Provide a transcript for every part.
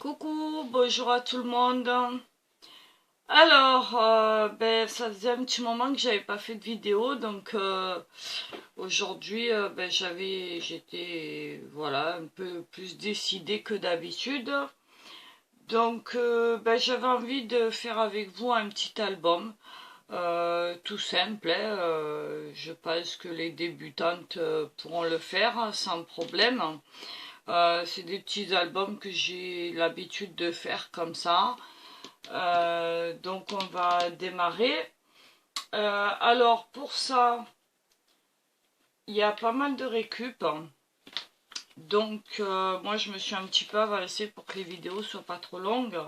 Coucou, bonjour à tout le monde. Alors, ça faisait un petit moment que j'avais pas fait de vidéo, donc aujourd'hui, j'étais voilà un peu plus décidée que d'habitude. Donc, j'avais envie de faire avec vous un petit album, tout simple. Je pense que les débutantes pourront le faire sans problème. C'est des petits albums que j'ai l'habitude de faire comme ça. Donc on va démarrer. Alors pour ça, il y a pas mal de récup. Donc moi je me suis un petit peu avancée pour que les vidéos soient pas trop longues.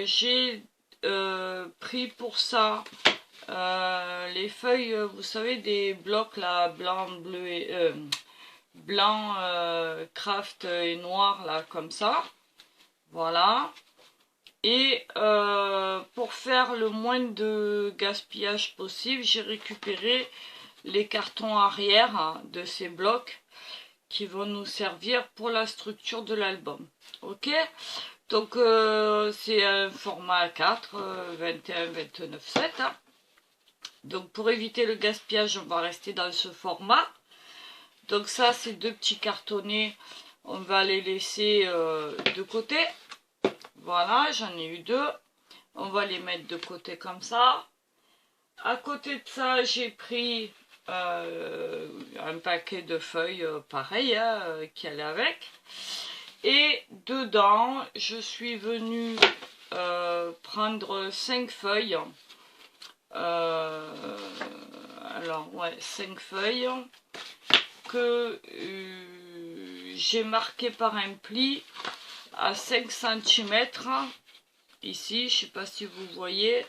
J'ai pris pour ça les feuilles, vous savez, des blocs là, blanc, bleu et blanc, craft et noir là comme ça. Voilà. Et pour faire le moins de gaspillage possible, j'ai récupéré les cartons arrière de ces blocs qui vont nous servir pour la structure de l'album. Ok, donc c'est un format A4, 21, 29, 7. Hein. Donc pour éviter le gaspillage, on va rester dans ce format. Donc ça, c'est deux petits cartonnets, on va les laisser de côté. Voilà, j'en ai eu deux. On va les mettre de côté comme ça. À côté de ça, j'ai pris un paquet de feuilles pareil qui allait avec. Et dedans, je suis venue prendre 5 feuilles. Alors, ouais, 5 feuilles que j'ai marqué par un pli à 5 cm. Ici, je ne sais pas si vous voyez,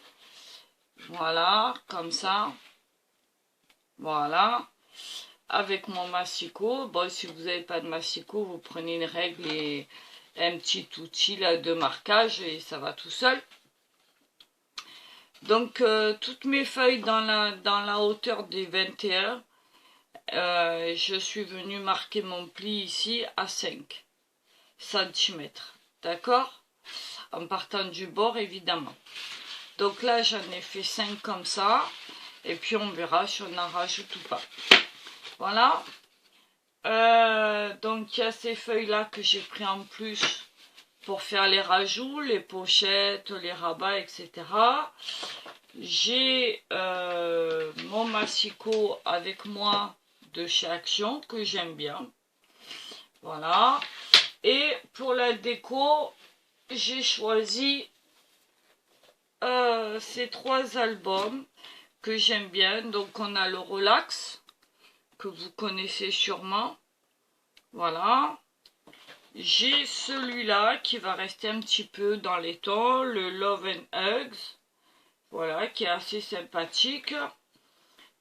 voilà, comme ça, voilà, avec mon massicot. Bon, si vous n'avez pas de massicot, vous prenez une règle et un petit outil là, de marquage et ça va tout seul. Donc, toutes mes feuilles dans la hauteur des 21, je suis venue marquer mon pli ici à 5 cm, d'accord? En partant du bord, évidemment. Donc là, j'en ai fait 5 comme ça. Et puis, on verra si on en rajoute ou pas. Voilà. Donc, il y a ces feuilles-là que j'ai pris en plus pour faire les rajouts, les pochettes, les rabats, etc. J'ai mon massicot avec moi de chez Action que j'aime bien. Voilà. Et pour la déco, j'ai choisi ces 3 albums que j'aime bien. Donc on a le Relax, que vous connaissez sûrement. Voilà. J'ai celui-là qui va rester un petit peu dans les tons, le Love and Hugs. Voilà, qui est assez sympathique.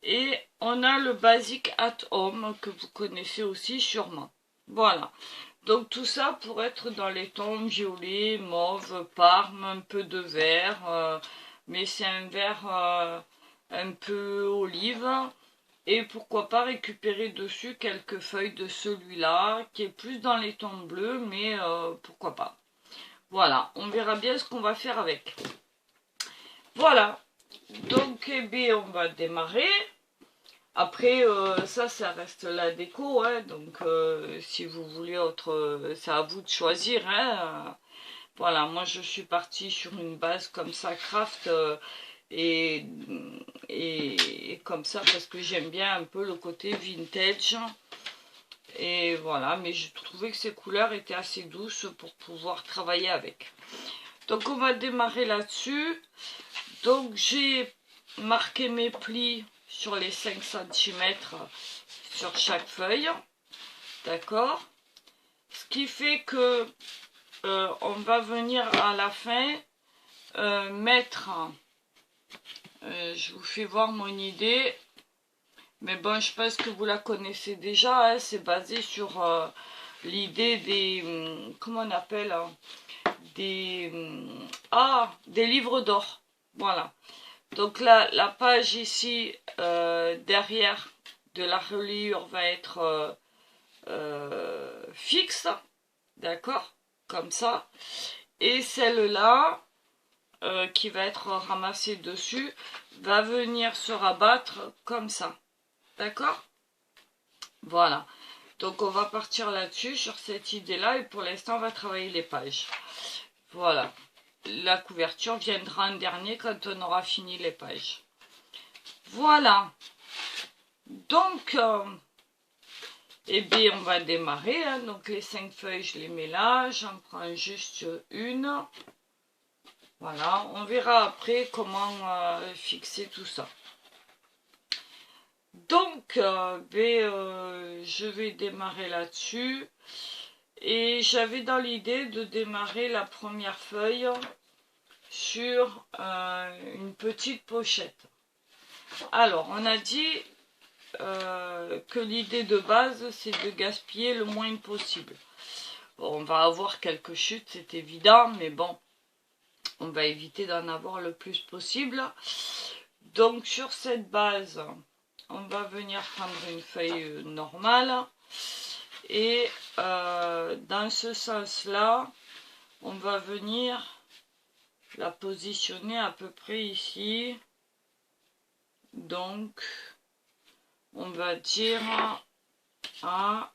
Et on a le Basic at Home, que vous connaissez aussi sûrement. Voilà. Donc tout ça pour être dans les tons violet, mauve, parme, un peu de vert, mais c'est un vert un peu olive. Et pourquoi pas récupérer dessus quelques feuilles de celui-là, qui est plus dans les tons bleus, mais pourquoi pas. Voilà, on verra bien ce qu'on va faire avec. Voilà, donc eh bien, on va démarrer. Après, ça reste la déco, hein, donc si vous voulez autre, c'est à vous de choisir. Hein, voilà, moi je suis partie sur une base comme ça, craft, et comme ça, parce que j'aime bien un peu le côté vintage. Et voilà, mais je trouvais que ces couleurs étaient assez douces pour pouvoir travailler avec. Donc on va démarrer là-dessus. Donc j'ai marqué mes plis sur les 5 cm sur chaque feuille, d'accord, ce qui fait que on va venir à la fin mettre, je vous fais voir mon idée, mais bon, je pense que vous la connaissez déjà, hein, c'est basé sur l'idée des, comment on appelle, hein, des livres d'or, voilà. Donc là, la page ici, derrière de la reliure va être fixe, d'accord, comme ça. Et celle-là, qui va être ramassée dessus, va venir se rabattre comme ça. D'accord? Voilà. Donc on va partir là-dessus, sur cette idée-là, et pour l'instant on va travailler les pages. Voilà. La couverture viendra en dernier quand on aura fini les pages. Voilà. Donc, eh bien, on va démarrer. Hein. Donc les 5 feuilles, je les mets là. J'en prends juste une. Voilà. On verra après comment fixer tout ça. Donc, je vais démarrer là-dessus. Et j'avais dans l'idée de démarrer la première feuille sur une petite pochette. Alors, on a dit que l'idée de base, c'est de gaspiller le moins possible. Bon, on va avoir quelques chutes, c'est évident, mais bon, on va éviter d'en avoir le plus possible. Donc, sur cette base, on va venir prendre une feuille normale. Et dans ce sens-là, on va venir la positionner à peu près ici. Donc, on va dire à...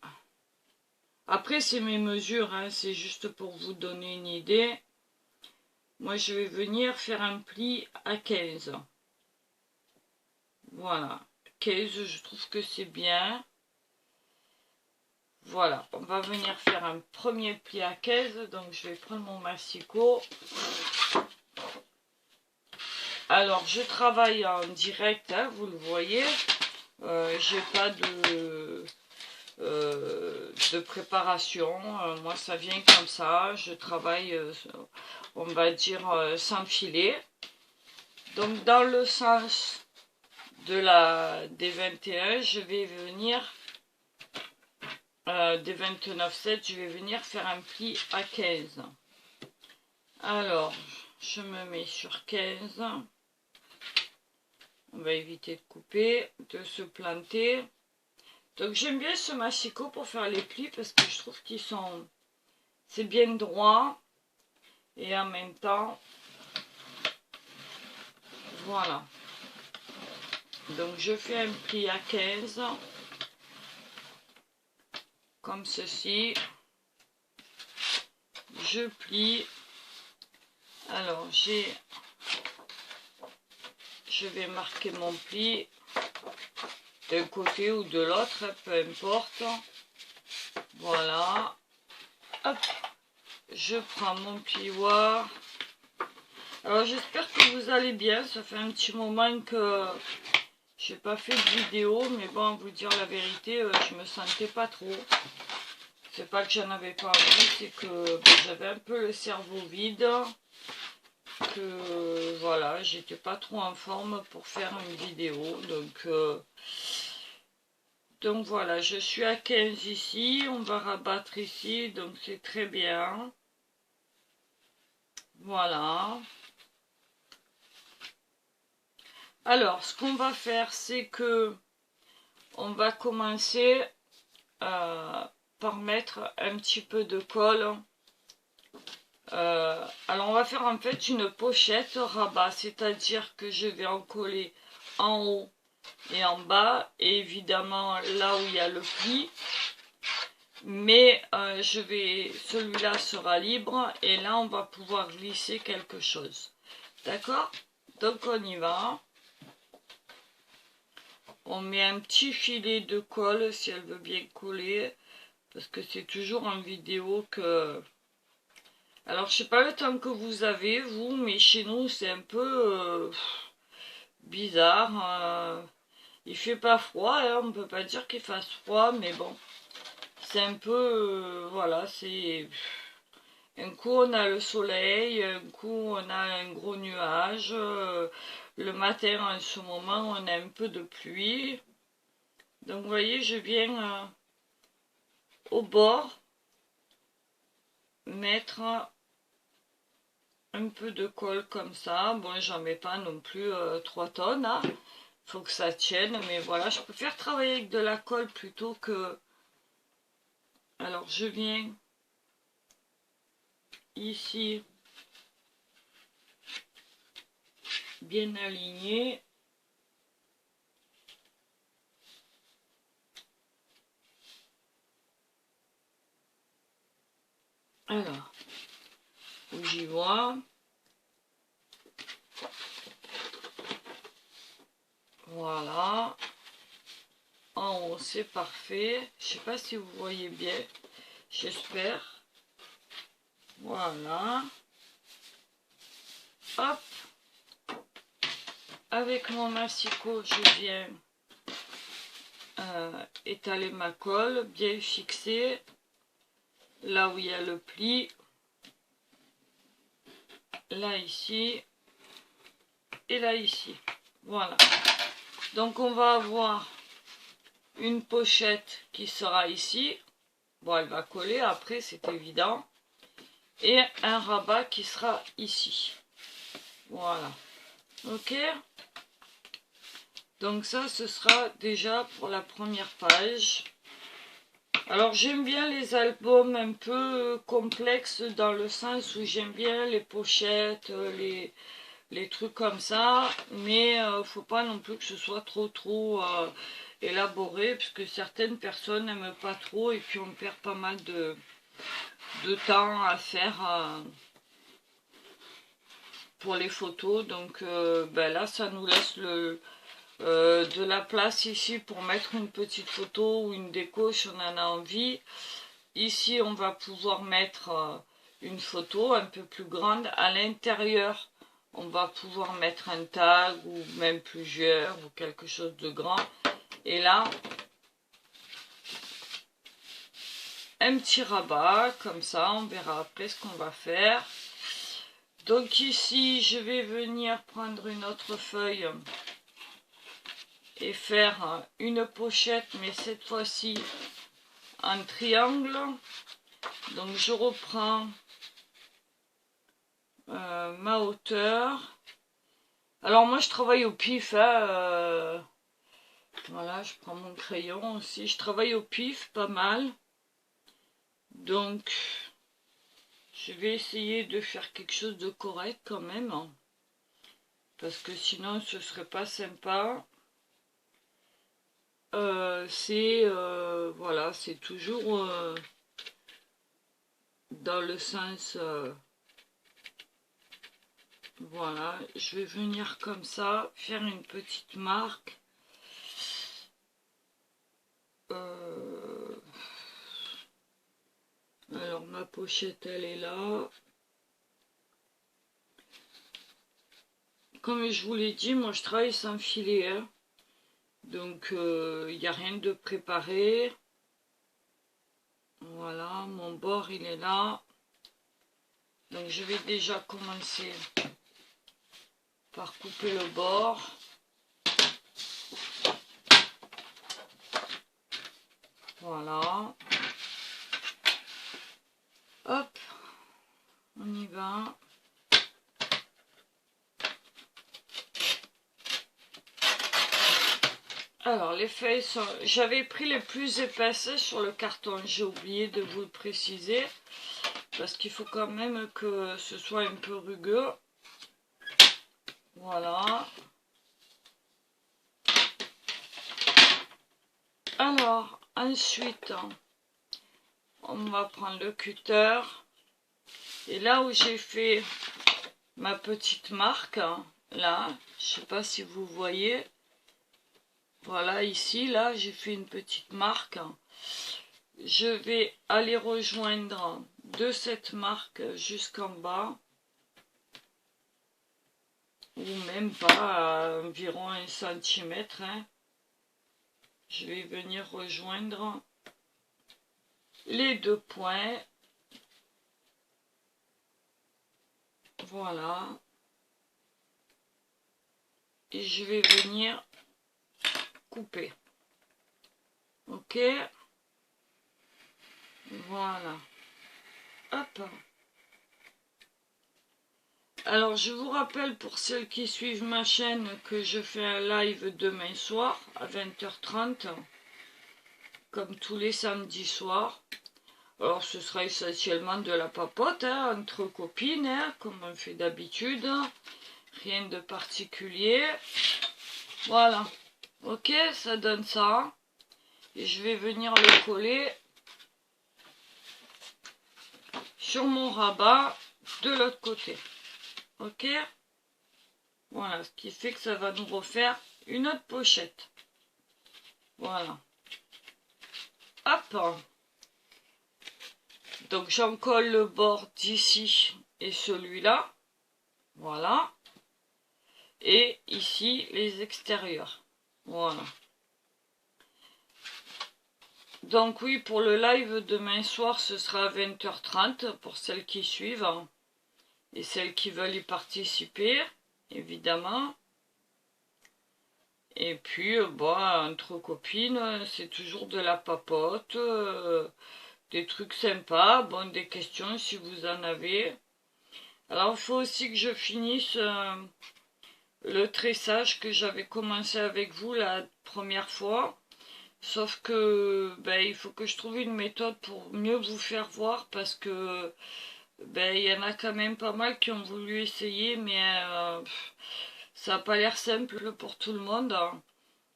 Après, c'est mes mesures, hein, c'est juste pour vous donner une idée. Moi, je vais venir faire un pli à 15. Voilà. 15, je trouve que c'est bien. Voilà, on va venir faire un premier pli à 15. Donc, je vais prendre mon massicot. Alors, je travaille en direct, hein, vous le voyez. J'ai pas de préparation. Moi, ça vient comme ça. Je travaille, on va dire, sans filet. Donc, dans le sens des 21, je vais venir, des 29,7, je vais venir faire un pli à 15. Alors, je me mets sur 15. On va éviter de couper, de se planter. Donc j'aime bien ce massicot pour faire les plis parce que je trouve qu'ils sont... C'est bien droit. Et en même temps... Voilà. Donc je fais un pli à 15. Comme ceci. Je plie. Alors je vais marquer mon pli d'un côté ou de l'autre, peu importe. Voilà. Hop. Je prends mon plioir. Alors j'espère que vous allez bien. Ça fait un petit moment que j'ai pas fait de vidéo, mais bon, vous dire la vérité, je me sentais pas trop. C'est pas que j'en avais pas envie, c'est que j'avais un peu le cerveau vide. Que voilà, j'étais pas trop en forme pour faire une vidéo. Donc voilà, je suis à 15 ici. On va rabattre ici, donc c'est très bien. Voilà. Alors, ce qu'on va faire, c'est que on va commencer par mettre un petit peu de colle. Alors, on va faire en fait une pochette rabat, c'est-à-dire que je vais en coller en haut et en bas, et évidemment là où il y a le pli. Mais celui-là sera libre, et là on va pouvoir glisser quelque chose. D'accord? Donc on y va. On met un petit filet de colle si elle veut bien coller. Parce que c'est toujours en vidéo que... Alors je sais pas le temps que vous avez vous, mais chez nous c'est un peu bizarre. Il fait pas froid, hein, on peut pas dire qu'il fasse froid, mais bon. C'est un peu... voilà, c'est... Un coup on a le soleil, un coup on a un gros nuage. Le matin en ce moment on a un peu de pluie. Donc vous voyez, je viens au bord mettre un peu de colle comme ça. Bon, j'en mets pas non plus 3 tonnes. Hein. Faut que ça tienne, mais voilà, je préfère travailler avec de la colle plutôt que... Alors je viens ici bien aligné. Alors, j'y vois. Voilà. En haut, c'est parfait. Je sais pas si vous voyez bien. J'espère. Voilà. Hop. Avec mon massicot, je viens étaler ma colle, bien fixée. Là où il y a le pli. Là, ici. Et là, ici. Voilà. Donc, on va avoir une pochette qui sera ici. Bon, elle va coller après, c'est évident. Et un rabat qui sera ici. Voilà. Ok. Donc ça, ce sera déjà pour la première page. Alors, j'aime bien les albums un peu complexes dans le sens où j'aime bien les pochettes, les trucs comme ça. Mais faut pas non plus que ce soit trop élaboré, puisque certaines personnes n'aiment pas trop et puis on perd pas mal de temps à faire pour les photos. Donc ben là, ça nous laisse de la place ici pour mettre une petite photo ou une déco si on en a envie. Ici, on va pouvoir mettre une photo un peu plus grande. À l'intérieur, on va pouvoir mettre un tag ou même plusieurs ou quelque chose de grand. Et là, un petit rabat, comme ça, on verra après ce qu'on va faire. Donc ici, je vais venir prendre une autre feuille et faire une pochette, mais cette fois-ci en triangle. Donc je reprends ma hauteur. Alors moi je travaille au pif, hein, voilà, je prends mon crayon aussi, je travaille au pif pas mal. Donc je vais essayer de faire quelque chose de correct quand même, hein, parce que sinon ce serait pas sympa. Voilà, c'est toujours dans le sens voilà, je vais venir comme ça faire une petite marque alors ma pochette elle est là. Comme je vous l'ai dit, moi je travaille sans filet, hein. Donc il n'y a rien de préparé. Voilà, mon bord il est là. Donc je vais déjà commencer par couper le bord. Voilà. Hop, on y va. Alors les feuilles sont... J'avais pris les plus épaisses sur le carton, j'ai oublié de vous le préciser. Parce qu'il faut quand même que ce soit un peu rugueux. Voilà. Alors, ensuite, on va prendre le cutter. Et là où j'ai fait ma petite marque, là, je sais pas si vous voyez. Voilà, ici, là, j'ai fait une petite marque. Je vais aller rejoindre de cette marque jusqu'en bas. Ou même pas, à environ 1 centimètre. Hein. Je vais venir rejoindre les 2 points. Voilà. Et je vais venir couper. Ok. Voilà. Hop. Alors, je vous rappelle pour celles qui suivent ma chaîne que je fais un live demain soir à 20h30. Comme tous les samedis soirs. Alors ce sera essentiellement de la papote, hein, entre copines, hein, comme on fait d'habitude. Rien de particulier. Voilà. Ok, ça donne ça. Et je vais venir le coller sur mon rabat de l'autre côté. Ok. Voilà, ce qui fait que ça va nous refaire une autre pochette. Voilà. Hop. Donc j'en colle le bord d'ici et celui-là. Voilà. Et ici les extérieurs. Voilà. Donc oui, pour le live demain soir, ce sera à 20h30 pour celles qui suivent hein, et celles qui veulent y participer, évidemment. Et puis, entre copines, c'est toujours de la papote, des trucs sympas, bon, des questions si vous en avez. Alors, il faut aussi que je finisse le tressage que j'avais commencé avec vous la première fois. Sauf que il faut que je trouve une méthode pour mieux vous faire voir parce que il y en a quand même pas mal qui ont voulu essayer, mais ça n'a pas l'air simple pour tout le monde. Hein.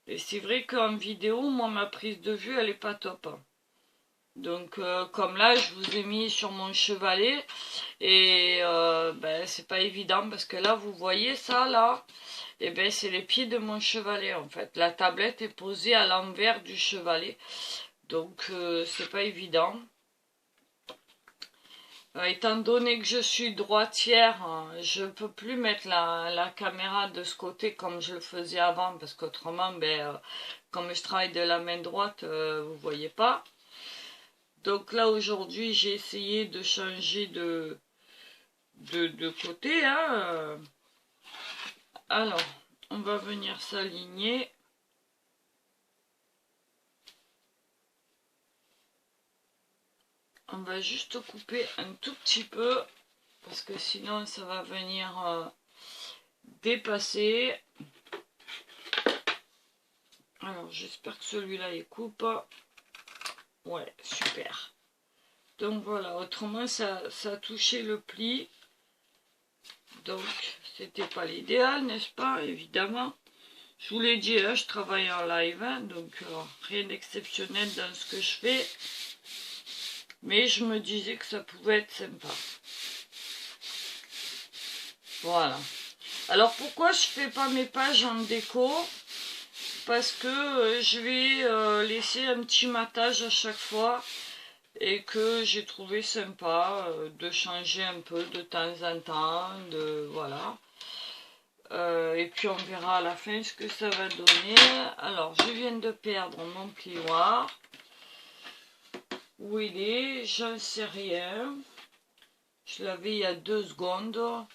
Et c'est vrai qu'en vidéo, moi ma prise de vue elle est pas top. Hein. Donc comme là je vous ai mis sur mon chevalet et c'est pas évident parce que là vous voyez ça là et c'est les pieds de mon chevalet en fait. La tablette est posée à l'envers du chevalet donc c'est pas évident. Étant donné que je suis droitière, je peux plus mettre la caméra de ce côté comme je le faisais avant parce qu'autrement comme je travaille de la main droite vous voyez pas. Donc là aujourd'hui j'ai essayé de changer de côté. Hein. Alors on va venir s'aligner. On va juste couper un tout petit peu parce que sinon ça va venir dépasser. Alors j'espère que celui-là il coupe. Ouais, super. Donc voilà, autrement ça a touché le pli. Donc c'était pas l'idéal, n'est-ce pas? Évidemment. Je vous l'ai dit, hein, je travaille en live, hein, donc rien d'exceptionnel dans ce que je fais. Mais je me disais que ça pouvait être sympa. Voilà. Alors pourquoi je fais pas mes pages en déco? Parce que je vais laisser un petit matage à chaque fois. Et que j'ai trouvé sympa de changer un peu de temps en temps, voilà. Et puis on verra à la fin ce que ça va donner. Alors je viens de perdre mon plioir. Où il est? J'en sais rien. Je l'avais il y a 2 secondes.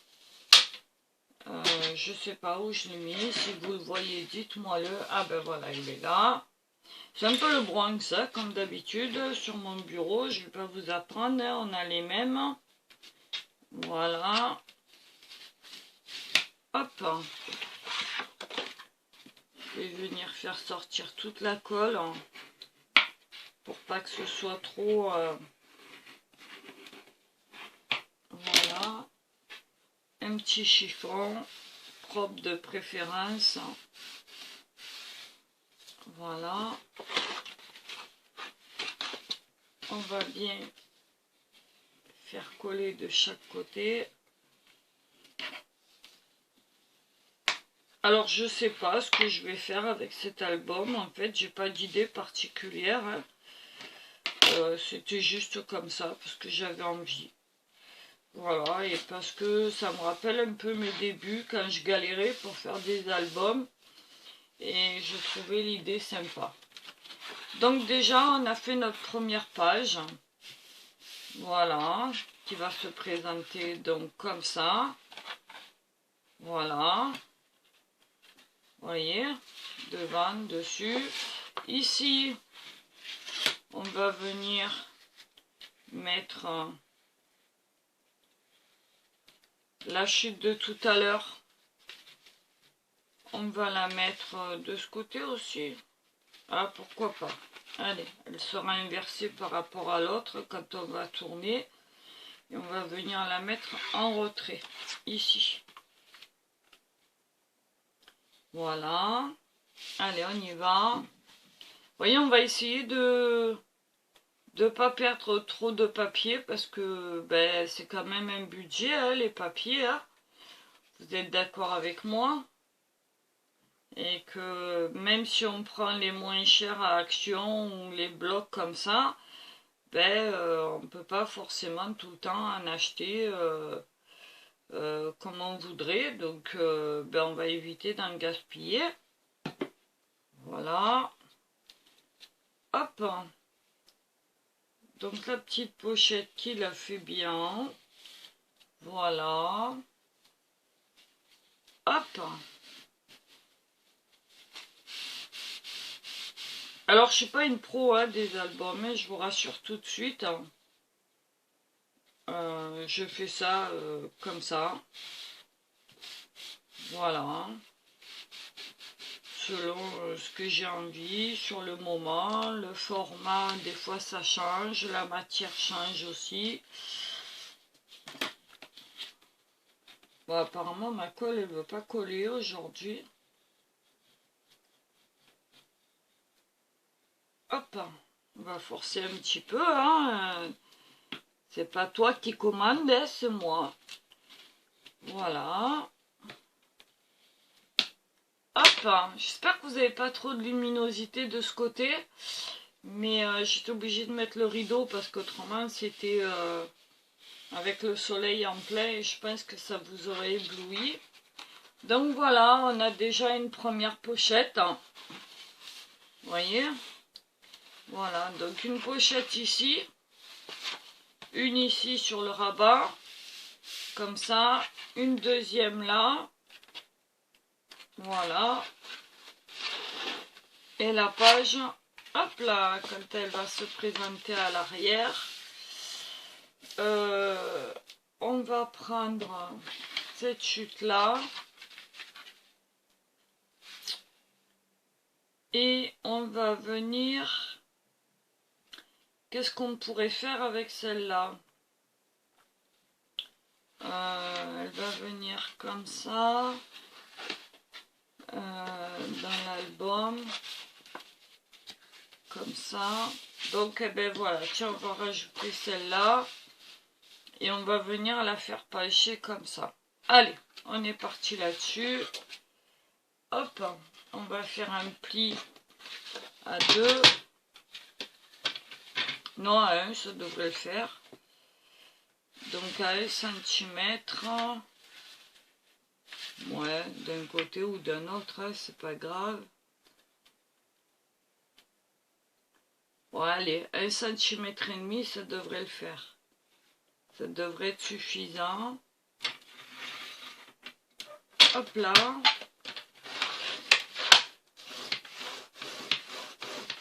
Je sais pas où je l'ai mis. Si vous le voyez, dites-moi-le. Ah ben voilà, il est là. C'est un peu le Bronx, hein, comme d'habitude, sur mon bureau. Je ne vais pas vous apprendre, hein, on a les mêmes. Voilà. Hop. Je vais venir faire sortir toute la colle hein, pour pas que ce soit trop... Voilà. Un petit chiffon propre de préférence. Voilà. On va bien faire coller de chaque côté. Alors je sais pas ce que je vais faire avec cet album. En fait, j'ai pas d'idée particulière. Hein. C'était juste comme ça parce que j'avais envie. Voilà, et parce que ça me rappelle un peu mes débuts quand je galérais pour faire des albums. Et je trouvais l'idée sympa. Donc déjà, on a fait notre première page. Voilà, qui va se présenter donc comme ça. Voilà. Vous voyez, devant, dessus. Ici, on va venir mettre la chute de tout à l'heure. On va la mettre de ce côté aussi. Ah, pourquoi pas. Allez, elle sera inversée par rapport à l'autre quand on va tourner. Et on va venir la mettre en retrait, ici. Voilà. Allez, on y va. Vous voyez, on va essayer de ne pas perdre trop de papier parce que ben, c'est quand même un budget, hein, les papiers. Hein. Vous êtes d'accord avec moi? Et que même si on prend les moins chers à Action ou les blocs comme ça, ben, on ne peut pas forcément tout le temps en acheter comme on voudrait. Donc ben, on va éviter d'en gaspiller. Voilà. Hop. Donc la petite pochette qui la fait bien. Voilà. Hop. Alors je suis pas une pro hein, des albums, mais je vous rassure tout de suite. Hein. Je fais ça comme ça. Voilà. Selon ce que j'ai envie, sur le moment. Le format, des fois ça change. La matière change aussi. Bon, apparemment ma colle elle veut pas coller aujourd'hui. Hop, on va forcer un petit peu. Hein. C'est pas toi qui commandes, hein, c'est moi. Voilà. Hop, j'espère que vous n'avez pas trop de luminosité de ce côté. Mais j'étais obligée de mettre le rideau parce qu'autrement c'était avec le soleil en plein et je pense que ça vous aurait ébloui. Donc voilà, on a déjà une première pochette. Vous voyez? Voilà, donc une pochette ici. Une ici sur le rabat. Comme ça. Une deuxième là. Voilà. Et la page, hop là, quand elle va se présenter à l'arrière, on va prendre cette chute là. Et on va venir... Qu'est-ce qu'on pourrait faire avec celle-là? Elle va venir comme ça. Dans l'album. Comme ça. Donc, eh ben voilà. Tiens, on va rajouter celle-là. Et on va venir la faire pager comme ça. Allez, on est parti là-dessus. Hop, on va faire un pli à 2. Non, à 1, ça devrait le faire. Donc à 1 cm. Ouais, d'un côté ou d'un autre, hein, c'est pas grave. Bon, allez, 1 cm et demi, ça devrait le faire. Ça devrait être suffisant. Hop là.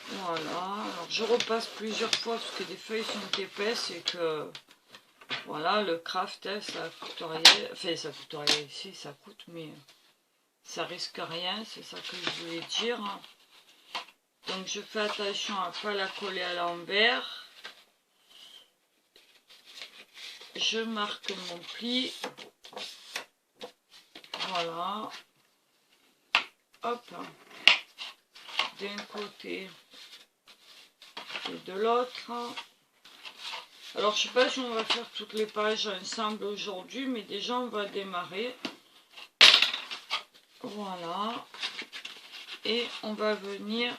Voilà, alors je repasse plusieurs fois parce que les feuilles sont épaisses et que voilà, le craft ça coûte rien, enfin ça coûte rien ici, ça coûte mais ça risque rien, c'est ça que je voulais dire. Donc je fais attention à ne pas la coller à l'envers. Je marque mon pli. Voilà. Hop. D'un côté et de l'autre. Alors je sais pas si on va faire toutes les pages ensemble aujourd'hui, mais déjà on va démarrer. Voilà. Et on va venir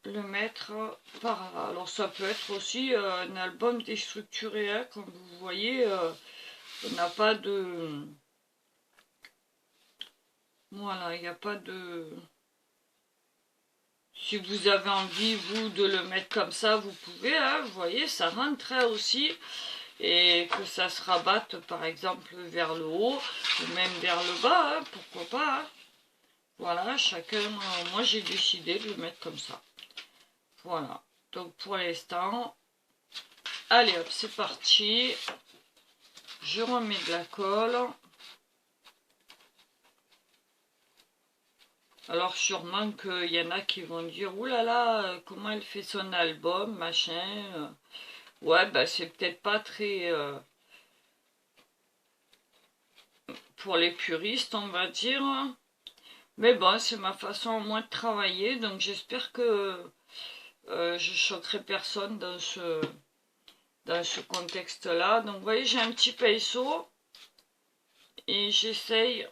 le mettre par là. Alors ça peut être aussi un album déstructuré, hein, comme vous voyez, on n'a pas de... Voilà, il n'y a pas de... Si vous avez envie, vous, de le mettre comme ça, vous pouvez, hein, vous voyez, ça rentrait aussi. Et que ça se rabatte, par exemple, vers le haut, ou même vers le bas, hein, pourquoi pas. Hein. Voilà, chacun, moi j'ai décidé de le mettre comme ça. Voilà, donc pour l'instant, allez hop, c'est parti. Je remets de la colle. Alors sûrement qu'il y en a qui vont dire, ouh là là, comment elle fait son album, machin. Ouais, bah c'est peut-être pas très... pour les puristes, on va dire. Mais bon, c'est ma façon au moins de travailler, donc j'espère que je choquerai personne dans ce contexte-là. Donc vous voyez, j'ai un petit pinceau et j'essaye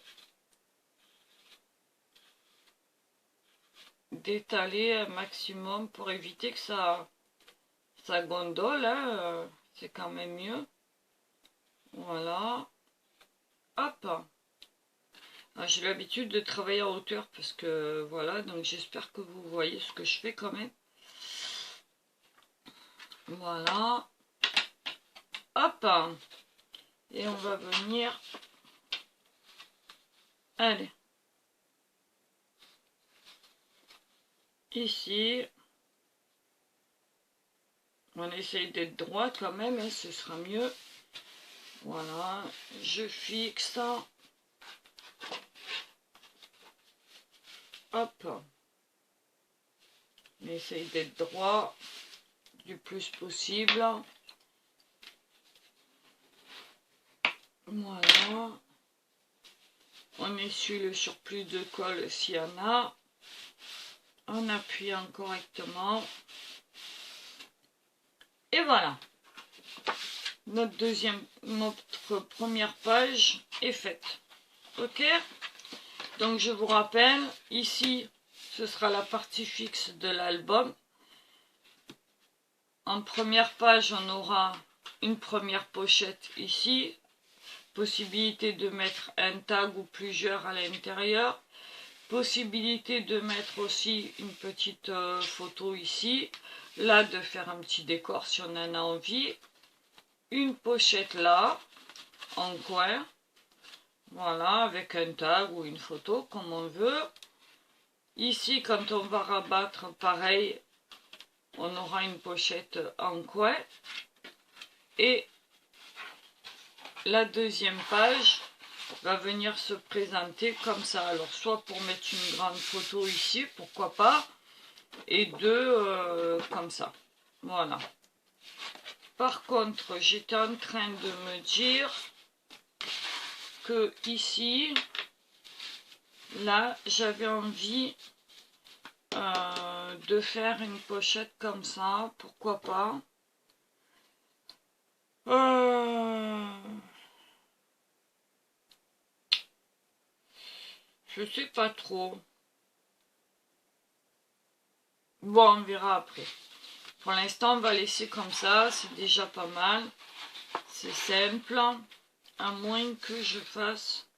d'étaler un maximum pour éviter que ça gondole, hein, c'est quand même mieux. Voilà. Hop. J'ai l'habitude de travailler en hauteur parce que voilà, donc j'espère que vous voyez ce que je fais quand même. Voilà. Hop. Et on va venir. Allez. Ici. On essaye d'être droit quand même et ce sera mieux. Voilà. Je fixe. Hop. On essaye d'être droit du plus possible. Voilà. On essuie le surplus de colle s'il y en a. En appuyant correctement. Et voilà. Notre première page est faite. Ok? Donc je vous rappelle, ici, ce sera la partie fixe de l'album. En première page, on aura une première pochette ici. Possibilité de mettre un tag ou plusieurs à l'intérieur. Possibilité de mettre aussi une petite photo ici. Là, de faire un petit décor si on en a envie. Une pochette là, en coin. Voilà, avec un tag ou une photo, comme on veut. Ici, quand on va rabattre, pareil, on aura une pochette en coin. Et la deuxième page va venir se présenter comme ça. Alors, soit pour mettre une grande photo ici, pourquoi pas, et deux comme ça. Voilà. Par contre, j'étais en train de me dire que ici, là, j'avais envie de faire une pochette comme ça, pourquoi pas. Je sais pas trop. Bon, on verra après. Pour l'instant, on va laisser comme ça, c'est déjà pas mal. C'est simple, à moins que je fasse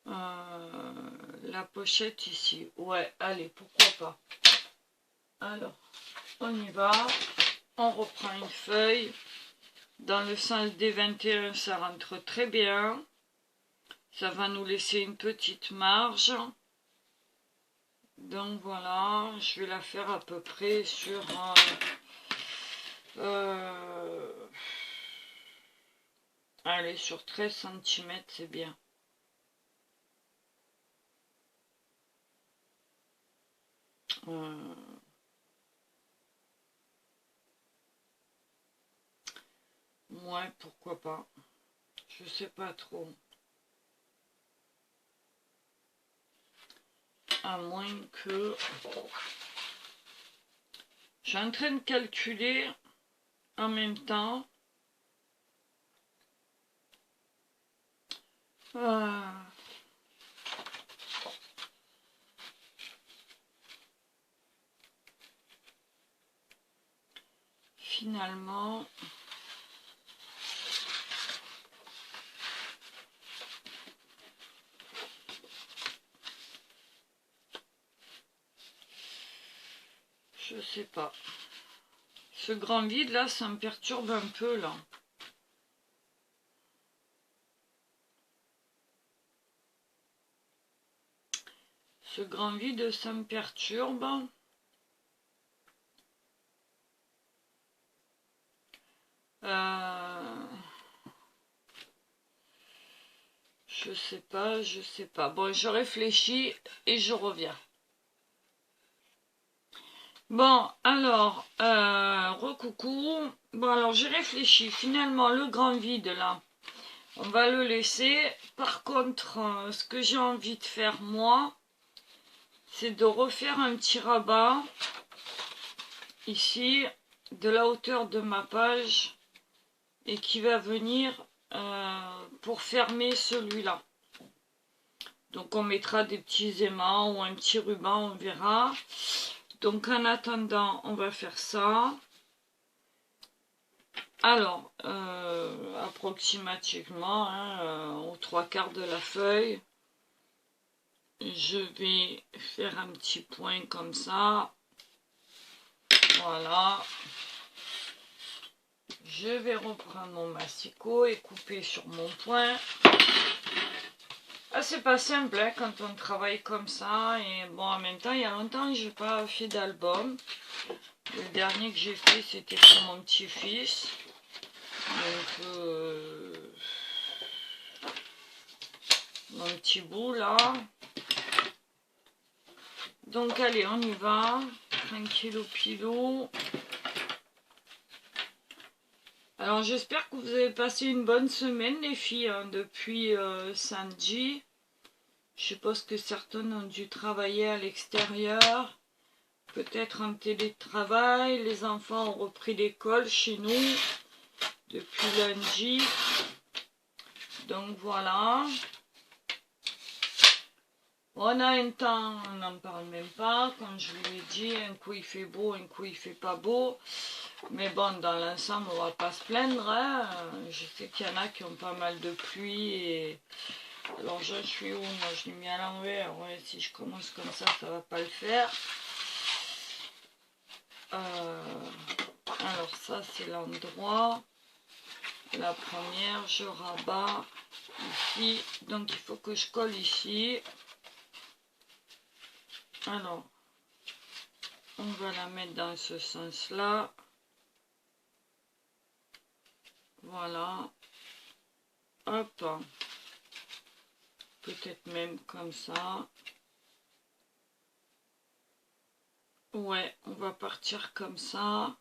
la pochette ici. Ouais, allez, pourquoi pas. Alors, on y va. On reprend une feuille. Dans le sens des 21, ça rentre très bien. Ça va nous laisser une petite marge. Donc voilà, je vais la faire à peu près sur... allez, sur 13 cm, c'est bien. Ouais, pourquoi pas. Je sais pas trop. À moins que... Je suis en train de calculer en même temps. Finalement... Je sais pas. Ce grand vide là, ça me perturbe un peu là. Ce grand vide, ça me perturbe. Je sais pas, je sais pas. Bon, je réfléchis et je reviens. Bon, alors, recoucou. Bon, alors j'ai réfléchi. Finalement, le grand vide, là, on va le laisser. Par contre, ce que j'ai envie de faire, moi, c'est de refaire un petit rabat, ici, de la hauteur de ma page, et qui va venir pour fermer celui-là. Donc, on mettra des petits aimants ou un petit ruban, on verra. Donc, en attendant, on va faire ça. Alors, approximativement, hein, aux 3/4 de la feuille, je vais faire un petit point comme ça. Voilà. Je vais reprendre mon massicot et couper sur mon point. Ah, c'est pas simple hein, quand on travaille comme ça. Et bon, en même temps, il y a longtemps que j'ai pas fait d'album. Le dernier que j'ai fait, c'était pour mon petit-fils. Donc, mon petit bout là. Donc, allez, on y va. Tranquillou pilou. Alors, j'espère que vous avez passé une bonne semaine, les filles, hein, depuis samedi. Je suppose que certaines ont dû travailler à l'extérieur. Peut-être en télétravail. Les enfants ont repris l'école chez nous depuis lundi. Donc voilà. On a un temps, on n'en parle même pas. Comme je vous l'ai dit, un coup il fait beau, un coup il fait pas beau. Mais bon, dans l'ensemble, on va pas se plaindre. Hein. Je sais qu'il y en a qui ont pas mal de pluie. Et... alors je suis où? Moi je l'ai mis à l'envers. Ouais, si je commence comme ça va pas le faire. Alors ça c'est l'endroit. La première, je rabats ici. Donc il faut que je colle ici. Alors, on va la mettre dans ce sens-là. Voilà. Hop. Peut-être même comme ça. Ouais, on va partir comme ça.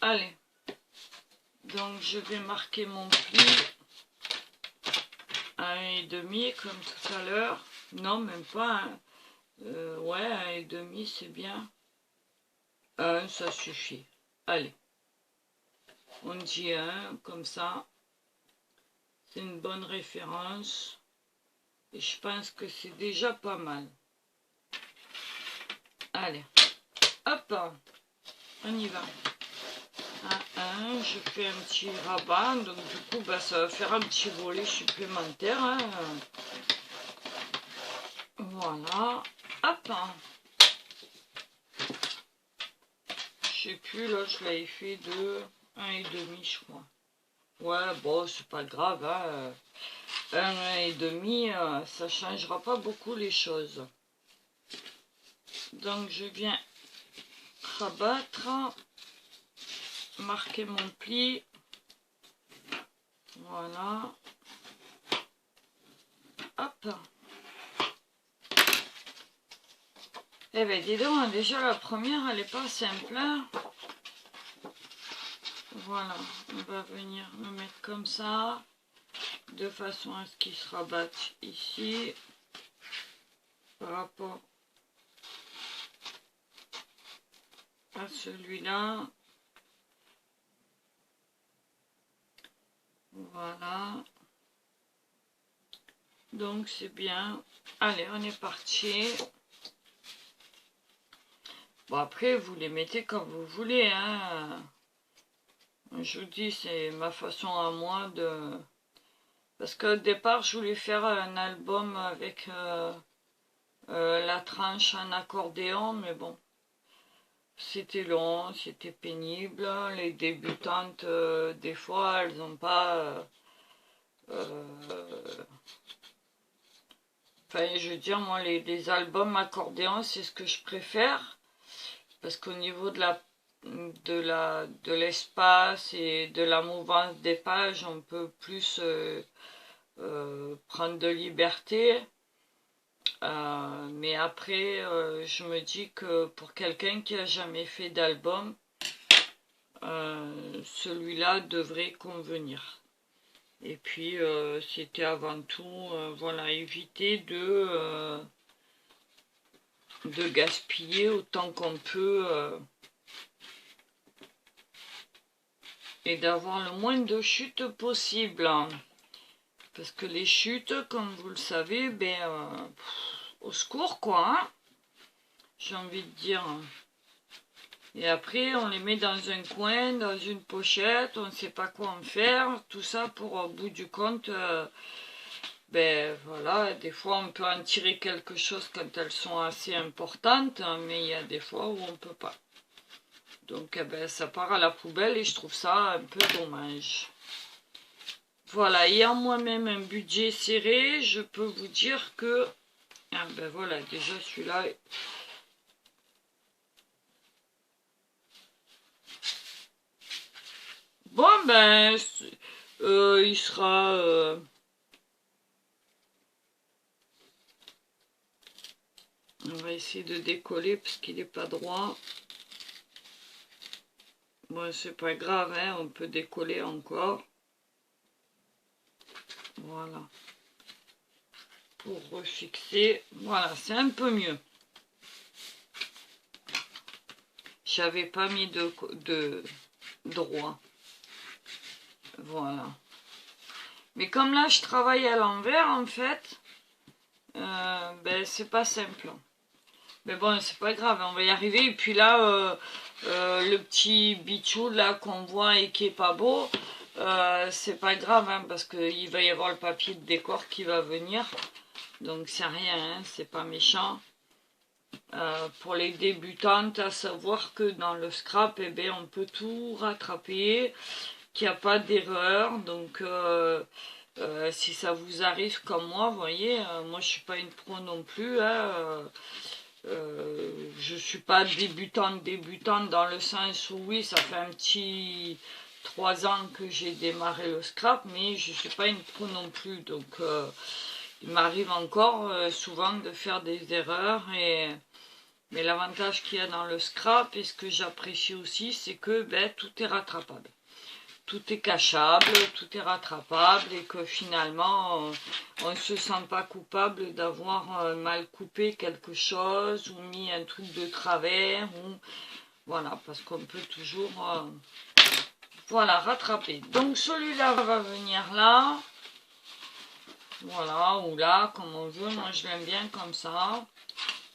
Allez. Donc, je vais marquer mon pli à 1,5 comme tout à l'heure. Non, même pas. Hein. Ouais, 1,5 c'est bien. 1, ça suffit. Allez. On dit 1 comme ça. C'est une bonne référence. Et je pense que c'est déjà pas mal. Allez. Hop. On y va. Je fais un petit rabat. Donc du coup, bah, ça va faire un petit volet supplémentaire. Hein. Voilà. Hop. Je sais plus, là, je l'avais fait de 1,5, je crois. Ouais, bon, c'est pas grave. Hein. 1,5, ça changera pas beaucoup les choses. Donc, je viens rabattre, marquer mon pli. Voilà. Hop. Eh bien, dis donc, déjà la première, elle n'est pas simple. Hein. Voilà, on va venir me mettre comme ça, de façon à ce qu'il se rabatte ici, par rapport à celui-là. Voilà. Donc c'est bien. Allez, on est parti. Bon, après, vous les mettez comme vous voulez. Hein. Je vous dis, c'est ma façon à moi de... Parce qu'au départ, je voulais faire un album avec la tranche en accordéon, mais bon. C'était long, c'était pénible. Les débutantes, des fois, elles n'ont pas... enfin, je veux dire, moi, les albums accordéon, c'est ce que je préfère. Parce qu'au niveau de l'espace et de la mouvance des pages, on peut plus prendre de liberté. Mais après, je me dis que pour quelqu'un qui a jamais fait d'album, celui-là devrait convenir. Et puis, c'était avant tout, voilà, éviter de gaspiller autant qu'on peut et d'avoir le moins de chutes possible. Parce que les chutes, comme vous le savez, ben, au secours quoi, hein, j'ai envie de dire. Et après, on les met dans un coin, dans une pochette, on ne sait pas quoi en faire. Tout ça pour, au bout du compte, ben voilà, des fois on peut en tirer quelque chose quand elles sont assez importantes, mais il y a des fois où on ne peut pas. Donc eh ben, ça part à la poubelle et je trouve ça un peu dommage. Voilà, ayant moi-même un budget serré, je peux vous dire que, ah ben voilà, déjà celui-là, bon ben, il sera, on va essayer de décoller parce qu'il n'est pas droit. Bon, c'est pas grave, hein, on peut décoller encore. Voilà. Pour refixer, voilà, c'est un peu mieux. J'avais pas mis de droit. Voilà. Mais comme là, je travaille à l'envers, en fait, ben, c'est pas simple. Mais bon, c'est pas grave, on va y arriver. Et puis là, le petit bichou là qu'on voit et qui est pas beau, c'est pas grave, hein, parce qu'il va y avoir le papier de décor qui va venir. Donc c'est rien, hein, c'est pas méchant. Pour les débutantes, à savoir que dans le scrap, eh bien, on peut tout rattraper, qu'il n'y a pas d'erreur. Donc si ça vous arrive comme moi, vous voyez, moi je suis pas une pro non plus, hein, je suis pas débutante dans le sens où oui, ça fait un petit 3 ans que j'ai démarré le scrap, mais je suis pas une pro non plus, donc il m'arrive encore souvent de faire des erreurs, mais l'avantage qu'il y a dans le scrap et ce que j'apprécie aussi, c'est que ben, tout est rattrapable. Tout est cachable, tout est rattrapable et que finalement on ne se sent pas coupable d'avoir mal coupé quelque chose ou mis un truc de travers, ou voilà, parce qu'on peut toujours voilà, rattraper. Donc celui-là va venir là, voilà, ou là, comme on veut, moi je l'aime bien comme ça.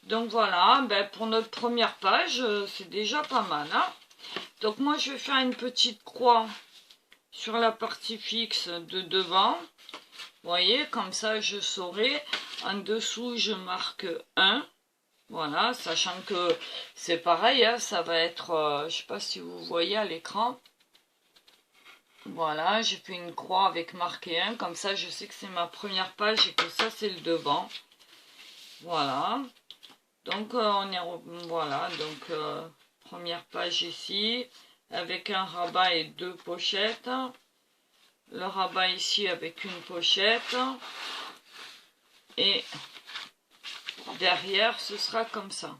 Donc voilà, ben, pour notre première page, c'est déjà pas mal, hein. Donc moi je vais faire une petite croix sur la partie fixe de devant, vous voyez, comme ça je saurai. En dessous je marque 1, voilà, sachant que c'est pareil, hein, ça va être, je sais pas si vous voyez à l'écran, voilà, j'ai fait une croix avec marqué 1, comme ça je sais que c'est ma première page et que ça c'est le devant, voilà. Donc on est, voilà, donc première page ici, avec un rabat et 2 pochettes. Le rabat ici avec une pochette. Et derrière, ce sera comme ça.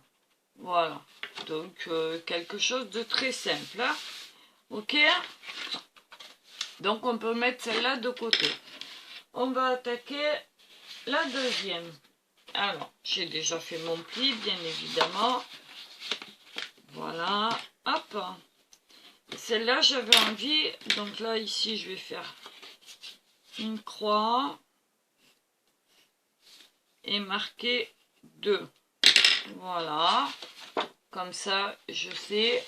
Voilà. Donc, quelque chose de très simple. Hein. Ok. Donc, on peut mettre celle-là de côté. On va attaquer la deuxième. Alors, j'ai déjà fait mon pli, bien évidemment. Voilà. Hop. Celle-là, j'avais envie. Donc là, ici, je vais faire une croix. Et marquer 2. Voilà. Comme ça, je sais.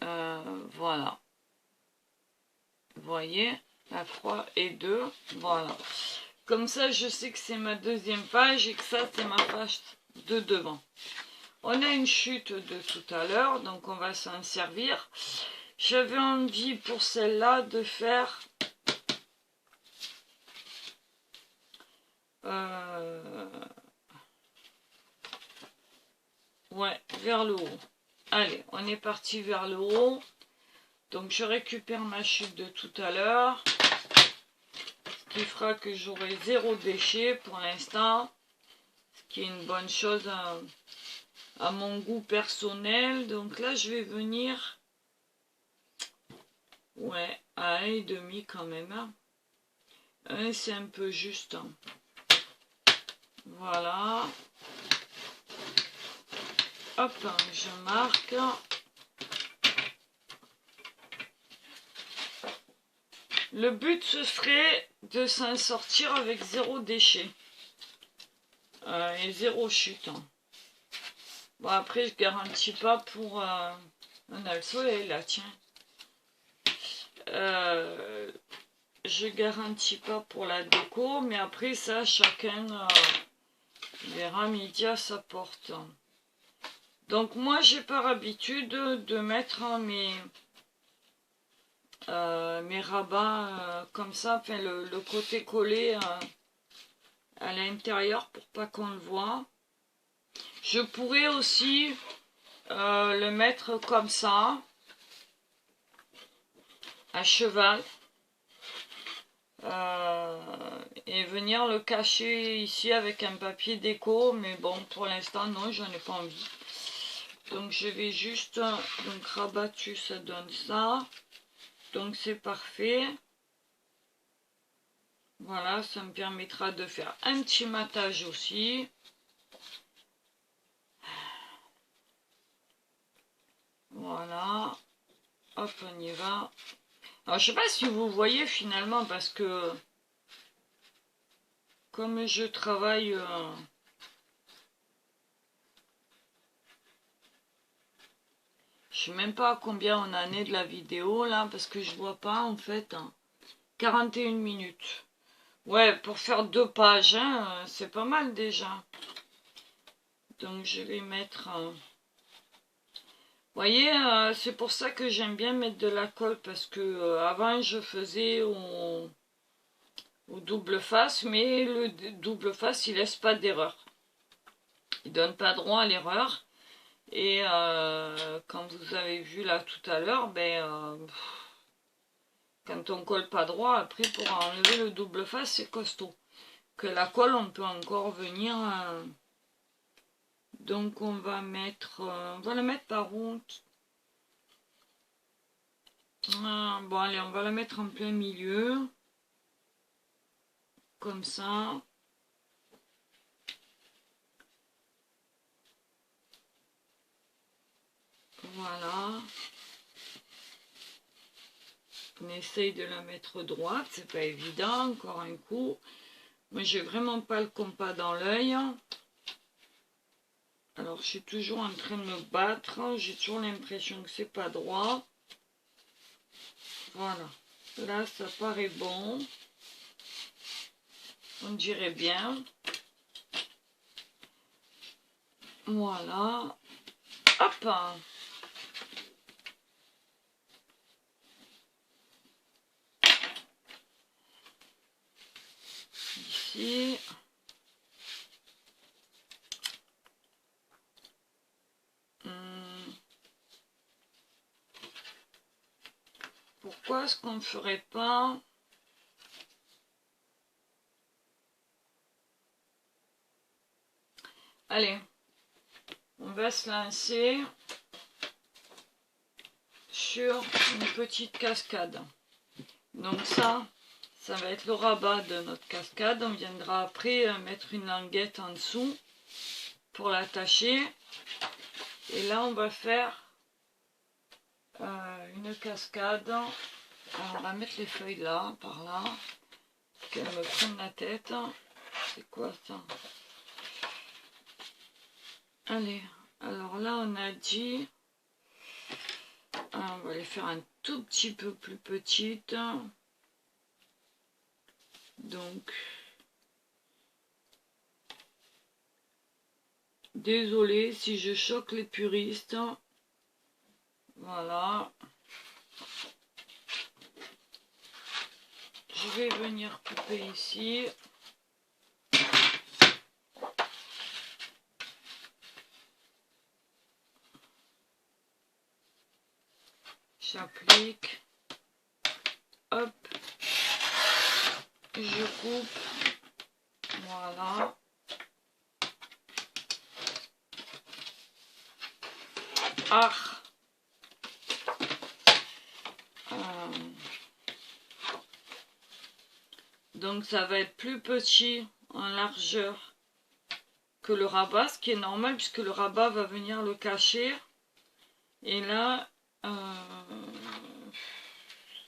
Voilà. Vous voyez, la croix et 2. Voilà. Comme ça, je sais que c'est ma deuxième page et que ça, c'est ma page de devant. On a une chute de tout à l'heure, donc on va s'en servir. J'avais envie pour celle-là de faire ouais, vers le haut. Allez, on est parti vers le haut. Donc je récupère ma chute de tout à l'heure. qui fera que j'aurai 0 déchet pour l'instant, ce qui est une bonne chose à mon goût personnel. Donc là, je vais venir, ouais, à 1,5 quand même. Hein. 1, c'est un peu juste. Hein. Voilà. Hop, je marque. Le but, ce serait de s'en sortir avec 0 déchet. Et 0 chute. Hein. Bon, après, je garantis pas pour... on a le soleil, là, tiens. Je garantis pas pour la déco, mais après, ça, chacun verra midi à sa porte. Donc, moi, j'ai par habitude de mettre mes rabats comme ça, enfin, le côté collé à l'intérieur pour pas qu'on le voit. Je pourrais aussi le mettre comme ça, à cheval, et venir le cacher ici avec un papier déco, mais bon, pour l'instant, non, j'en ai pas envie. Donc, je vais juste, donc rabattu, ça donne ça. Donc, c'est parfait. Voilà, ça me permettra de faire un petit matage aussi. Voilà. Hop, on y va. Alors, je sais pas si vous voyez finalement, parce que comme je travaille... je sais même pas à combien on en est de la vidéo, là, parce que je vois pas, en fait. Hein. 41 minutes. Ouais, pour faire 2 pages, hein, c'est pas mal déjà. Donc, je vais mettre... Vous voyez, c'est pour ça que j'aime bien mettre de la colle, parce que avant, je faisais au double face, mais le double face, il laisse pas d'erreur. Il donne pas droit à l'erreur. Et comme vous avez vu là tout à l'heure, ben, quand on colle pas droit, après pour enlever le double face, c'est costaud. Que la colle, on peut encore venir... donc on va mettre... on va la mettre par où? Bon allez, on va la mettre en plein milieu. Comme ça. Voilà. On essaye de la mettre droite, c'est pas évident, encore un coup. Moi j'ai vraiment pas le compas dans l'œil. Alors je suis toujours en train de me battre, j'ai toujours l'impression que c'est pas droit. Voilà, là ça paraît bon. On dirait bien. Voilà. Hop. Ici. Pourquoi est-ce qu'on ne ferait pas... Allez, on va se lancer sur une petite cascade. Donc ça va être le rabat de notre cascade. On viendra après mettre une languette en dessous pour l'attacher. Et là, on va faire une cascade. Alors, on va mettre les feuilles là, par là, qu'elles me prennent la tête. C'est quoi ça? Allez, alors là, on a dit... on va les faire un tout petit peu plus petites. Donc, désolé si je choque les puristes. Voilà. Je vais venir couper ici. J'applique. Hop. je coupe, voilà. Ah, donc ça va être plus petit en largeur que le rabat, ce qui est normal puisque le rabat va venir le cacher. Et là,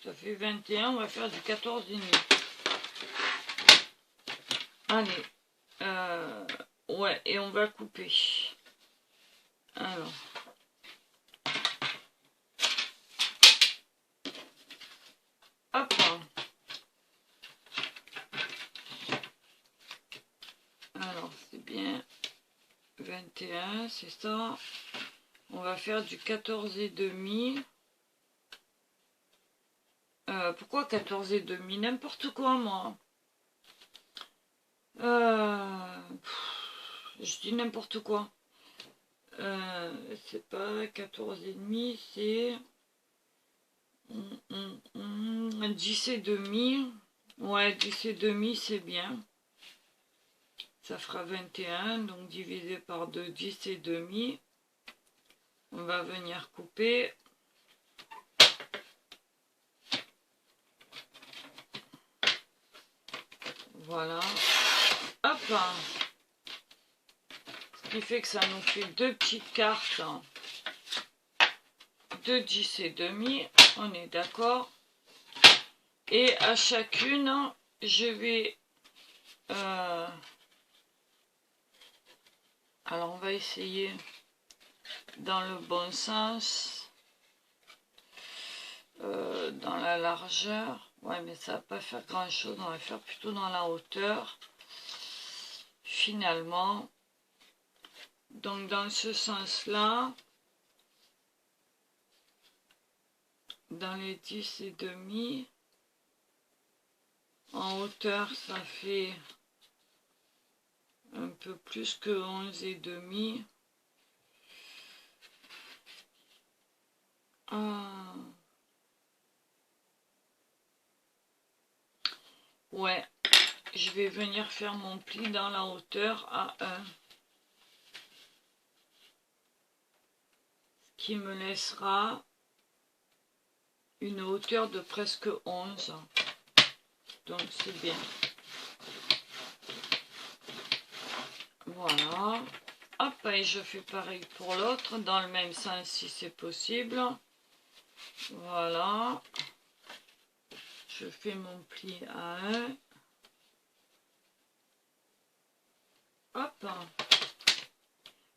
ça fait 21, on va faire du 14,5. Allez, ouais, et on va couper. Alors, hop. Alors, c'est bien 21, c'est ça. On va faire du 14,5. Pourquoi 14,5? N'importe quoi, moi. Je dis n'importe quoi. C'est pas 14,5, c'est 10,5. Ouais, 10,5, c'est bien. Ça fera 21, donc divisé par 2, 10,5. On va venir couper. Voilà. Hop. Ce qui fait que ça nous fait deux petites cartes de 10,5. On est d'accord. Et à chacune, je vais... alors, on va essayer dans le bon sens. Dans la largeur. Ouais, mais ça va pas faire grand chose. On va faire plutôt dans la hauteur. Finalement. Donc, dans ce sens-là, dans les 10,5, en hauteur, ça fait un peu plus que 11,5. Ouais, je vais venir faire mon pli dans la hauteur à 1. Ce qui me laissera une hauteur de presque 11. Donc c'est bien. Voilà. Hop, et je fais pareil pour l'autre, dans le même sens si c'est possible. Voilà. Je fais mon pli à 1. Hop.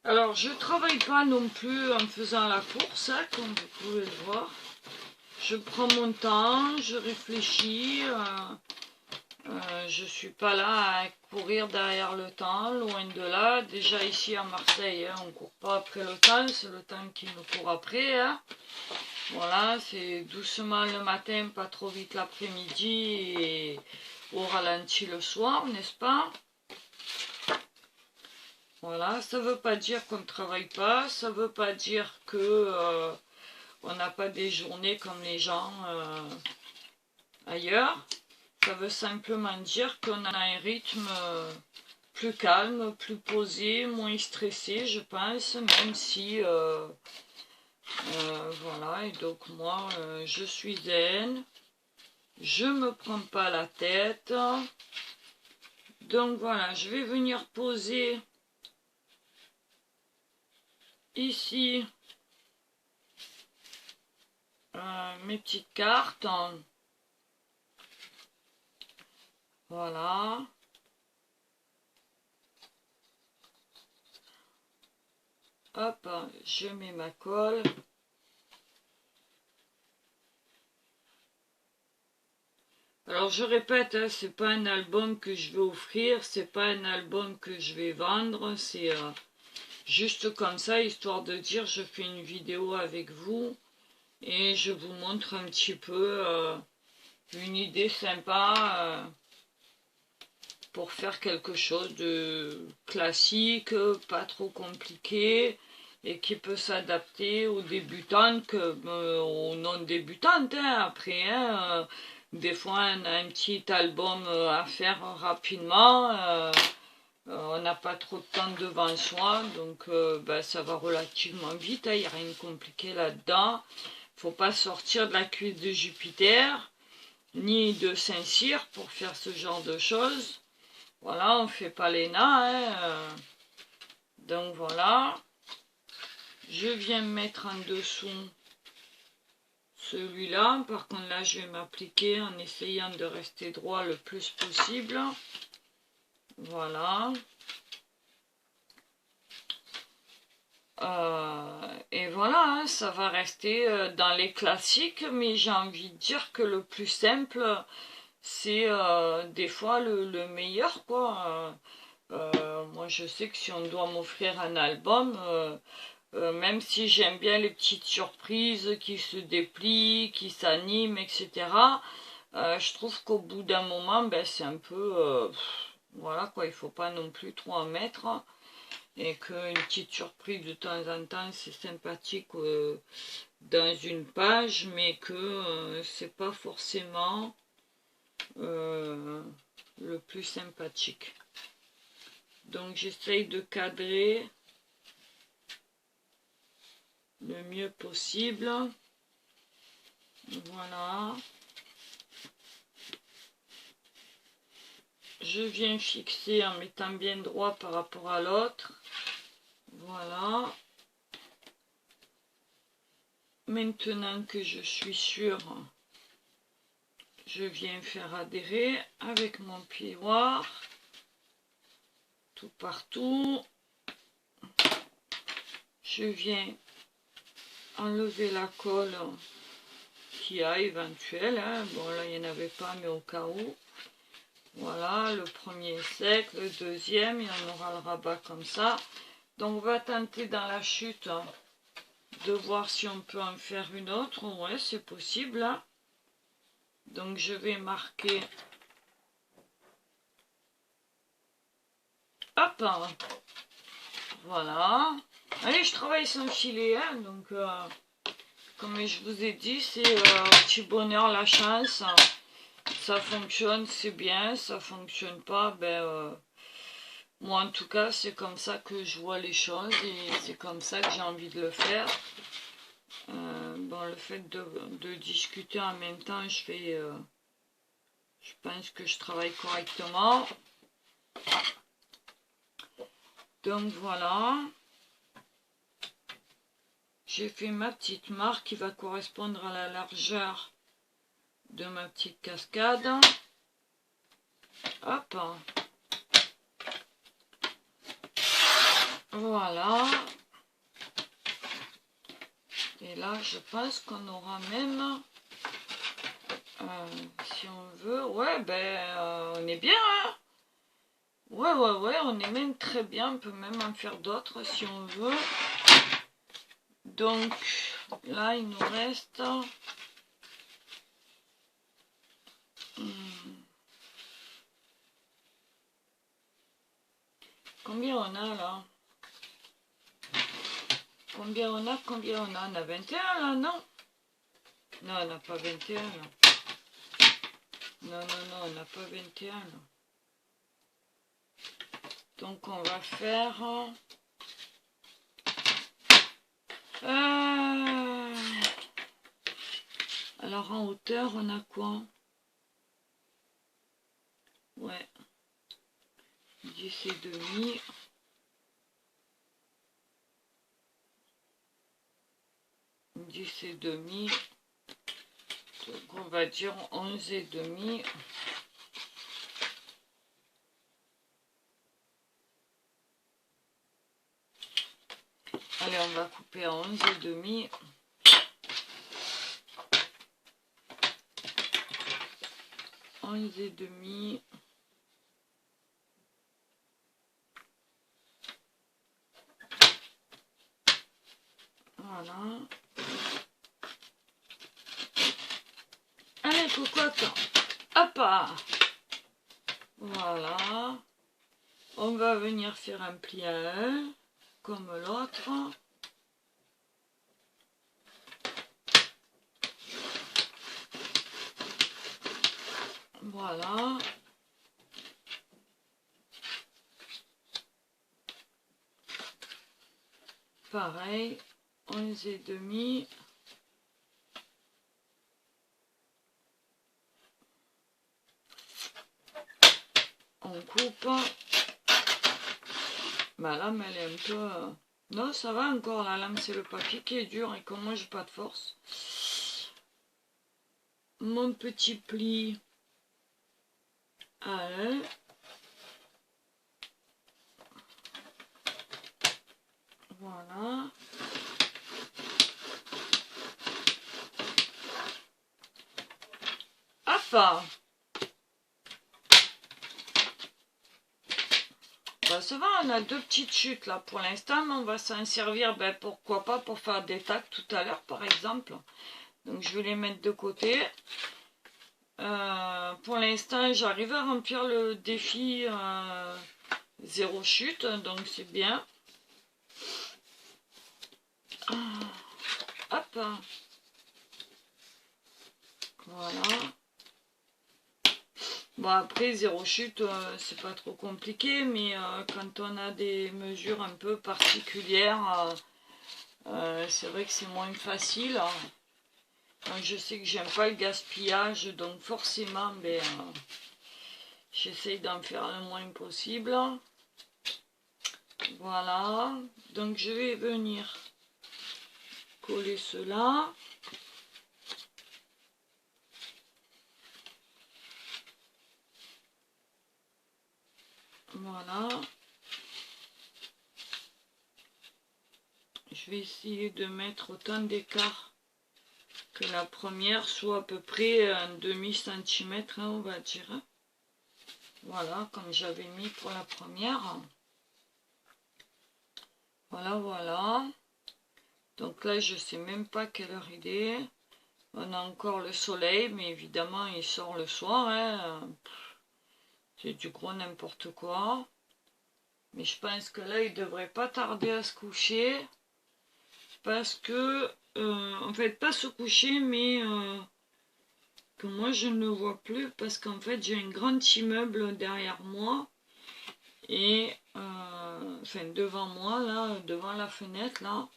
Alors, je travaille pas non plus en faisant la course, hein, comme vous pouvez le voir. Je prends mon temps, je réfléchis. Je suis pas là à courir derrière le temps, loin de là. Déjà ici à Marseille, hein, on court pas après le temps, c'est le temps qui nous court après. Hein. Voilà, c'est doucement le matin, pas trop vite l'après-midi et au ralenti le soir, n'est-ce pas? Voilà, ça veut pas dire qu'on ne travaille pas, ça veut pas dire que on n'a pas des journées comme les gens ailleurs. Ça veut simplement dire qu'on a un rythme plus calme, plus posé, moins stressé, je pense, même si voilà, et donc moi je suis zen, je me prends pas la tête. Donc voilà, je vais venir poser ici mes petites cartes. Voilà. Hop, je mets ma colle. Alors je répète, hein, c'est pas un album que je vais offrir, c'est pas un album que je vais vendre, c'est juste comme ça, histoire de dire je fais une vidéo avec vous et je vous montre un petit peu une idée sympa pour faire quelque chose de classique, pas trop compliqué et qui peut s'adapter aux débutantes comme aux non débutantes hein, après. Hein, des fois on a un petit album à faire rapidement, on n'a pas trop de temps devant soi, donc ben, ça va relativement vite, il n'y a rien de compliqué là-dedans. Faut pas sortir de la cuisse de Jupiter, ni de Saint-Cyr pour faire ce genre de choses. Voilà, on fait pas les nains, hein, donc voilà. Je viens mettre en dessous celui-là. Par contre là je vais m'appliquer en essayant de rester droit le plus possible. Voilà. Et voilà, hein, ça va rester dans les classiques, mais j'ai envie de dire que le plus simple, c'est des fois le meilleur, quoi. Moi, je sais que si on doit m'offrir un album, même si j'aime bien les petites surprises qui se déplient, qui s'animent, etc., je trouve qu'au bout d'un moment, ben, c'est un peu... voilà, quoi, il faut pas non plus trop en mettre. Et qu'une petite surprise de temps en temps, c'est sympathique dans une page, mais que c'est pas forcément le plus sympathique. Donc j'essaye de cadrer le mieux possible. Voilà. Je viens fixer en mettant bien droit par rapport à l'autre. Voilà. Maintenant que je suis sûre, je viens faire adhérer avec mon plioir tout partout. Je viens enlever la colle qui a éventuelle, hein. Bon là il n'y en avait pas, mais au cas où. Voilà, le premier est sec, le deuxième, il y en aura le rabat comme ça. Donc on va tenter dans la chute de voir si on peut en faire une autre. Ouais, c'est possible, hein. Donc je vais marquer, hop, voilà. Allez, je travaille sans filet, hein, donc comme je vous ai dit, c'est petit bonheur, la chance. Ça fonctionne, c'est bien. Ça fonctionne pas, ben moi en tout cas, c'est comme ça que je vois les choses et c'est comme ça que j'ai envie de le faire. Bon, le fait de discuter en même temps, je pense que je travaille correctement. Donc voilà. J'ai fait ma petite marque qui va correspondre à la largeur de ma petite cascade. Hop. Voilà. Et là, je pense qu'on aura même, si on veut, ouais, ben, on est bien, hein. Ouais, on est même très bien. On peut même en faire d'autres si on veut. Donc, là, il nous reste... combien on a, là? Combien on a? On a 21, là, non? Non, on n'a pas 21, là. Non, on n'a pas 21, là. Donc, on va faire... alors, en hauteur, on a quoi? Ouais. 10 et demi. 10 et demi. Donc, on va dire 11 et demi. Allez, on va couper à 11 et demi. Et demi. Voilà. Allez, cocotte. Hop. Voilà. On va venir faire un pli à un, comme l'autre. Voilà. Pareil, 11,5. On coupe. Ma lame, elle est un peu... Non, ça va encore, la lame, c'est le papier qui est dur et comme moi, j'ai pas de force. Mon petit pli à un. Voilà. Hop! Ben, ça va, on a deux petites chutes là pour l'instant, mais on va s'en servir, ben, pourquoi pas, pour faire des tacs tout à l'heure par exemple. Donc je vais les mettre de côté. Pour l'instant, j'arrive à remplir le défi 0 chute, donc c'est bien. Hop. Voilà. Bon, après, 0 chute, c'est pas trop compliqué, mais quand on a des mesures un peu particulières, c'est vrai que c'est moins facile. Donc, je sais que j'aime pas le gaspillage, donc forcément, ben, j'essaye d'en faire le moins possible. Voilà. Donc, je vais venir coller cela. Voilà. Je vais essayer de mettre autant d'écart que la première, soit à peu près un demi-centimètre, hein, on va dire. Voilà, comme j'avais mis pour la première. Voilà, voilà. Donc là, je sais même pas quelle heure il est. On a encore le soleil, mais évidemment, il sort le soir. Hein. C'est du gros n'importe quoi. Mais je pense que là, il devrait pas tarder à se coucher. Parce que, en fait, pas se coucher, mais que moi, je ne le vois plus. Parce qu'en fait, j'ai un grand immeuble derrière moi. Et, enfin, devant moi, là, devant la fenêtre, là.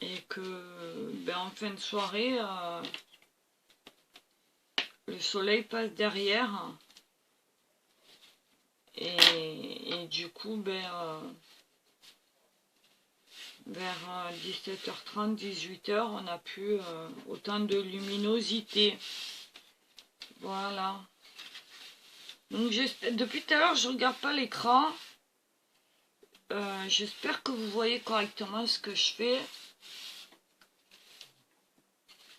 Et que, ben, en fin de soirée, le soleil passe derrière. Et du coup, ben, vers 17h30, 18h, on n'a plus autant de luminosité. Voilà. Donc depuis tout à l'heure, je ne regarde pas l'écran. J'espère que vous voyez correctement ce que je fais.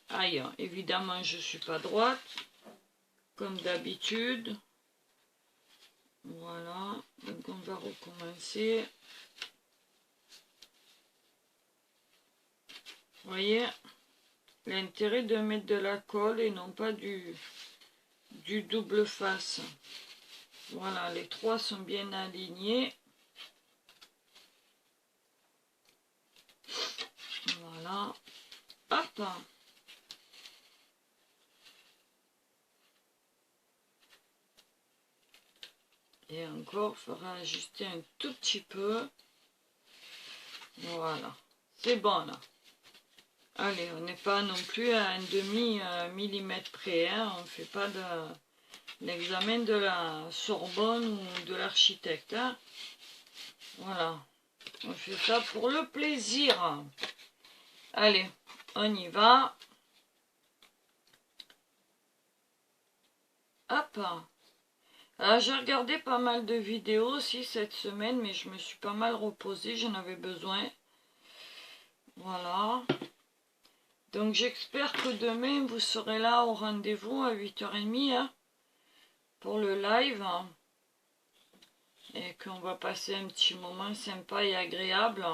Aïe, évidemment, je ne suis pas droite, comme d'habitude. Voilà, donc on va recommencer. Vous voyez, l'intérêt de mettre de la colle et non pas du double face. Voilà, les trois sont bien alignés. Voilà, hop. Et encore, il faudra ajuster un tout petit peu. Voilà, c'est bon là. Allez, on n'est pas non plus à un demi-millimètre près. Hein. On ne fait pas l'examen de la Sorbonne ou de l'architecte. Hein. Voilà, on fait ça pour le plaisir. Allez, on y va. Hop. Alors, j'ai regardé pas mal de vidéos aussi cette semaine, mais je me suis pas mal reposée, j'en avais besoin. Voilà. Donc j'espère que demain vous serez là au rendez-vous à 8h30 hein, pour le live. Et qu'on va passer un petit moment sympa et agréable.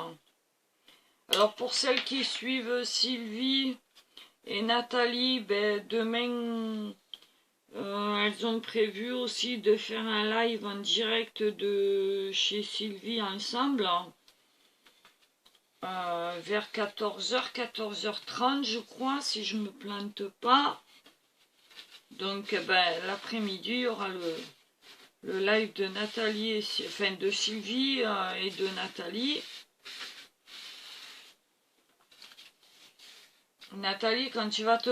Alors pour celles qui suivent Sylvie et Nathalie, ben, demain elles ont prévu aussi de faire un live en direct de chez Sylvie ensemble. Vers 14h, 14h30 je crois, si je me plante pas. Donc ben, l'après-midi, il y aura le live de Nathalie, enfin de Sylvie et de Nathalie. Nathalie, quand tu vas te